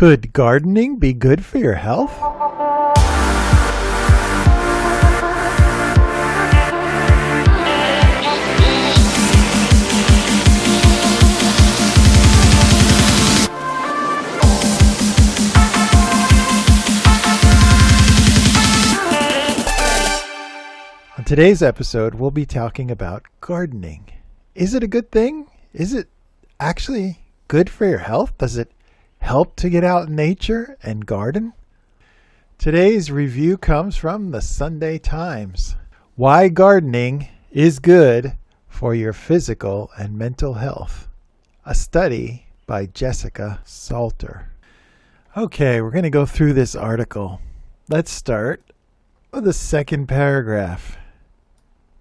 Could gardening be good for your health? On today's episode, we'll be talking about gardening. Is it a good thing? Is it actually good for your health? Does it help to get out in nature and garden? Today's review comes from the Sunday Times. Why gardening is good for your physical and mental health. A study by Jessica Salter. Okay, we're going to go through this article. Let's start with the second paragraph.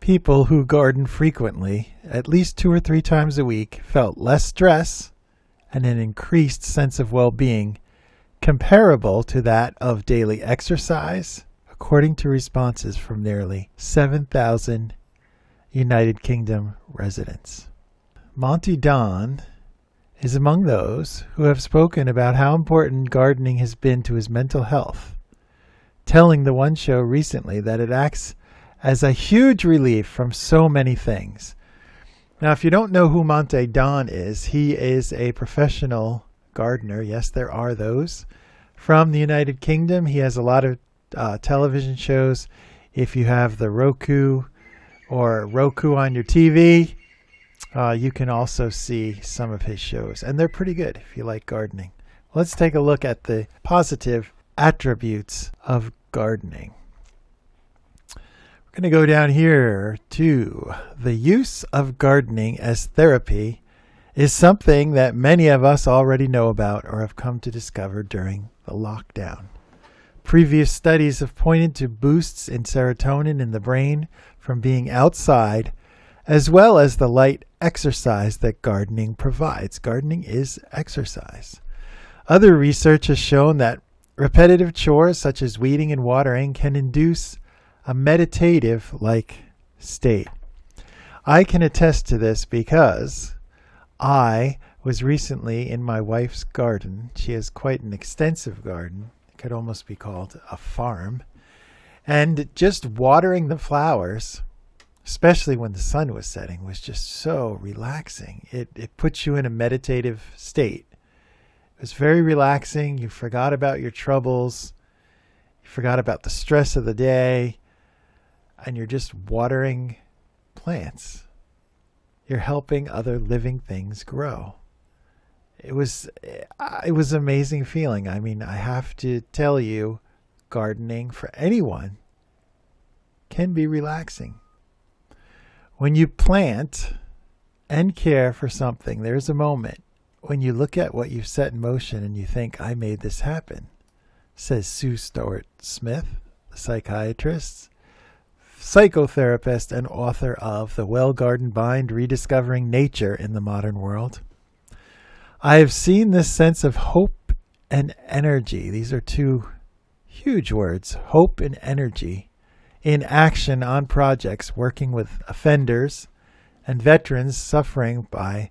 People who garden frequently, at least 2 or 3 times a week, felt less stress and an increased sense of well-being comparable to that of daily exercise, according to responses from nearly 7,000 United Kingdom residents. Monty Don is among those who have spoken about how important gardening has been to his mental health, telling the One Show recently that it acts as a huge relief from so many things. Now, if you don't know who Monty Don is, he is a professional gardener. Yes, there are those. From the United Kingdom, he has a lot of television shows. If you have the Roku on your TV, you can also see some of his shows. And they're pretty good if you like gardening. Let's take a look at the positive attributes of gardening. We're going to go down here to the use of gardening as therapy is something that many of us already know about or have come to discover during the lockdown. Previous studies have pointed to boosts in serotonin in the brain from being outside, as well as the light exercise that gardening provides. Gardening is exercise. Other research has shown that repetitive chores such as weeding and watering can induce a meditative-like state. I can attest to this because I was recently in my wife's garden. She has quite an extensive garden. It could almost be called a farm. And just watering the flowers, especially when the sun was setting, was just so relaxing. It puts you in a meditative state. It was very relaxing. You forgot about your troubles. You forgot about the stress of the day. And you're just watering plants. You're helping other living things grow. It was an amazing feeling. I mean, I have to tell you, gardening for anyone can be relaxing. When you plant and care for something, there's a moment when you look at what you've set in motion and you think, I made this happen, says Sue Stuart-Smith, the psychiatrist, psychotherapist, and author of The Well Gardened Mind, Rediscovering Nature in the Modern World. I have seen this sense of hope and energy. These are 2 huge words, hope and energy, in action on projects working with offenders and veterans suffering by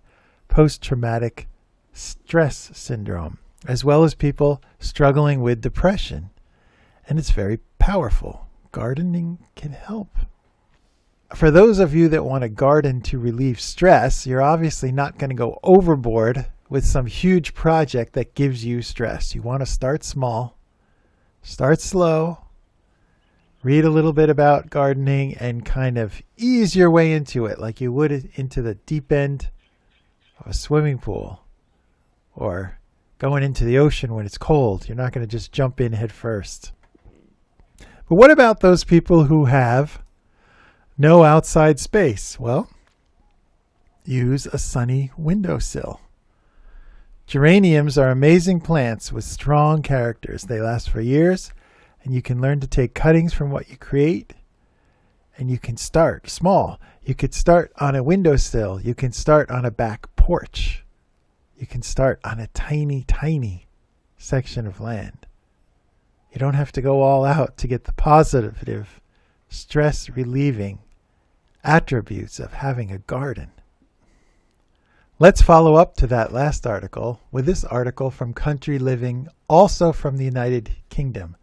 post-traumatic stress syndrome, as well as people struggling with depression. And it's very powerful. Gardening can help. For those of you that want to garden to relieve stress, you're obviously not going to go overboard with some huge project that gives you stress. You want to start small, start slow, read a little bit about gardening, and kind of ease your way into it like you would into the deep end of a swimming pool or going into the ocean when it's cold. You're not going to just jump in head first. But what about those people who have no outside space? Well, use a sunny windowsill. Geraniums are amazing plants with strong characters. They last for years, and you can learn to take cuttings from what you create, and you can start small. You could start on a windowsill. You can start on a back porch. You can start on a tiny, tiny section of land. You don't have to go all out to get the positive, stress-relieving attributes of having a garden. Let's follow up to that last article with this article from Country Living, also from the United Kingdom.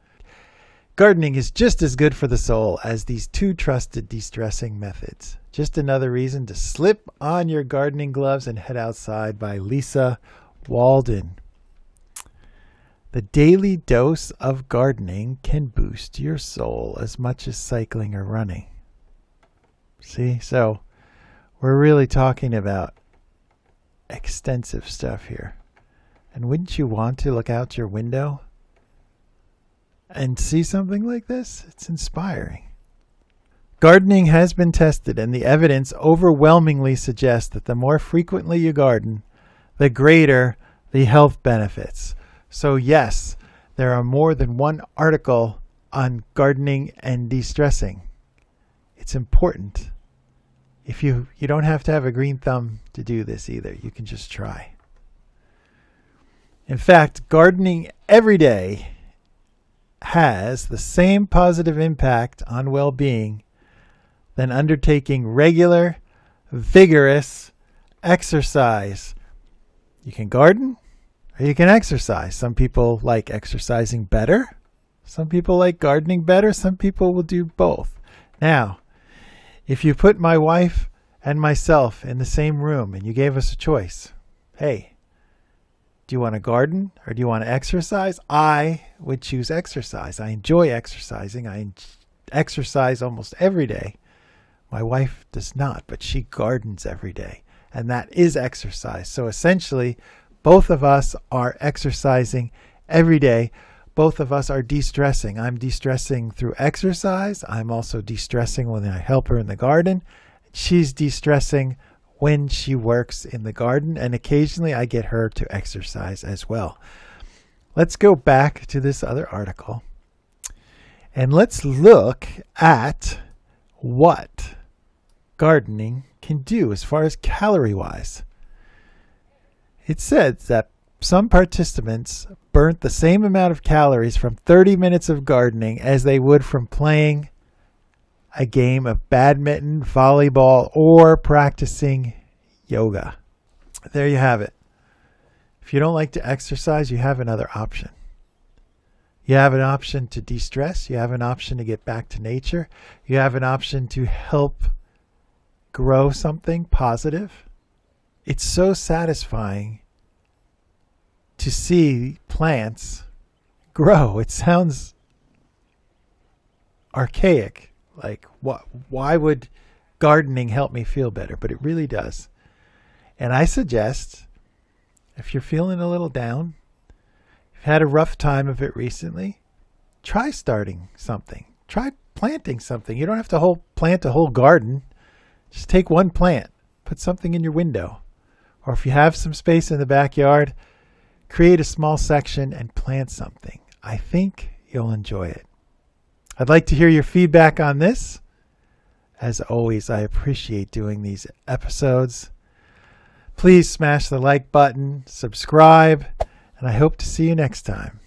Gardening is just as good for the soul as these two trusted de-stressing methods. Just another reason to slip on your gardening gloves and head outside, by Lisa Walden. The daily dose of gardening can boost your soul as much as cycling or running. See, so we're really talking about extensive stuff here. And wouldn't you want to look out your window and see something like this? It's inspiring. Gardening has been tested, and the evidence overwhelmingly suggests that the more frequently you garden, the greater the health benefits. So yes, there are more than one article on gardening and de-stressing. It's important. If you don't have to have a green thumb to do this either. You can just try. In fact, gardening every day has the same positive impact on well-being than undertaking regular, vigorous exercise. You can garden or you can exercise. Some people like exercising better. Some people like gardening better. Some people will do both. Now, if you put my wife and myself in the same room and you gave us a choice, hey, do you want to garden or do you want to exercise? I would choose exercise. I enjoy exercising. I exercise almost every day. My wife does not, but she gardens every day, and that is exercise. So essentially, both of us are exercising every day. Both of us are de-stressing. I'm de-stressing through exercise. I'm also de-stressing when I help her in the garden. She's de-stressing when she works in the garden, and occasionally I get her to exercise as well. Let's go back to this other article, and let's look at what gardening can do as far as calorie-wise. It says that some participants burnt the same amount of calories from 30 minutes of gardening as they would from playing a game of badminton, volleyball, or practicing yoga. There you have it. If you don't like to exercise, you have another option. You have an option to de-stress. You have an option to get back to nature. You have an option to help grow something positive. It's so satisfying to see plants grow. It sounds archaic. Like, why would gardening help me feel better? But it really does. And I suggest, if you're feeling a little down, you've had a rough time of it recently, try starting something. Try planting something. You don't have to plant a whole garden. Just take one plant, put something in your window. Or if you have some space in the backyard, create a small section and plant something. I think you'll enjoy it. I'd like to hear your feedback on this. As always, I appreciate doing these episodes. Please smash the like button, subscribe, and I hope to see you next time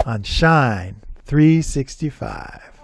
on Shine 365.